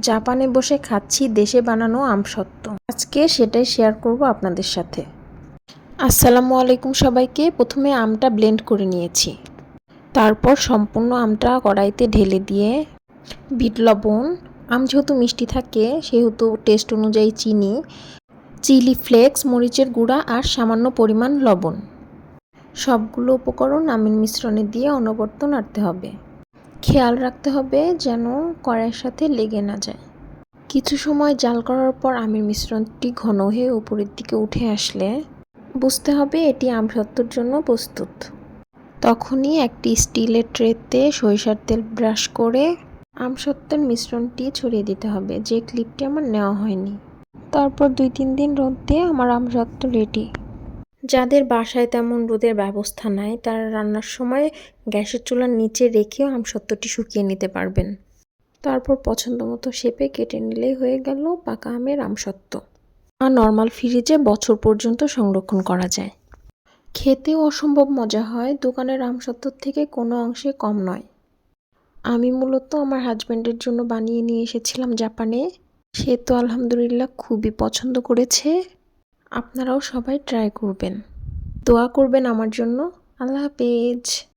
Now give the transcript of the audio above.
জাপানে বসে খাচ্ছি দেশে বানানো আমসত্ত্ব। আজকে সেটাই শেয়ার করব আপনাদের সাথে। আসসালামু আলাইকুম সবাইকে। প্রথমে আমটা ব্লেন্ড করে নিয়েছি, তারপর সম্পূর্ণ আমটা কড়াইতে ঢেলে দিয়ে বিট লবণ, আম যেহেতু মিষ্টি থাকে সেহেতু টেস্ট অনুযায়ী চিনি, চিলি ফ্লেক্স, মরিচের গুঁড়া আর সামান্য পরিমাণ লবণ, সবগুলো উপকরণ আমের মিশ্রণে দিয়ে অনবরত নাড়তে হবে। খেয়াল রাখতে হবে যেন কড়াইয়ের সাথে লেগে না যায়। কিছু সময় জাল করার পর আমের মিশ্রণটি ঘন হয়ে উপরের দিকে উঠে আসলে বুঝতে হবে এটি আমসত্ত্বর জন্য প্রস্তুত। তখনই একটি স্টিলের ট্রেতে সরিষার তেল ব্রাশ করে আমসত্ত্বের মিশ্রণটি ছড়িয়ে দিতে হবে, যে ক্লিপটি আমার নেওয়া হয়নি। তারপর 2-3 দিন রোদ দিয়ে আমার আমসত্ত্ব রেডি। যাদের বাসায় তেমন রোদের ব্যবস্থা নাই তারা রান্নার সময় গ্যাসের চুলার নিচে রেখেও আমসত্ত্বটি শুকিয়ে নিতে পারবেন। তারপর পছন্দ মতো শেপে কেটে নিলেই হয়ে গেল পাকা আমের আমসত্ত্ব। আর নর্মাল ফ্রিজে বছর পর্যন্ত সংরক্ষণ করা যায়। খেতেও অসম্ভব মজা হয়, দোকানের আমসত্ত্বর থেকে কোনো অংশে কম নয়। আমি মূলত আমার হাজব্যান্ডের জন্য বানিয়ে নিয়ে এসেছিলাম জাপানে। সে তো আলহামদুলিল্লাহ খুবই পছন্দ করেছে। আপনারাও সবাই ট্রাই করবেন, দোয়া করবেন আমার জন্য। আল্লাহ হাফেজ।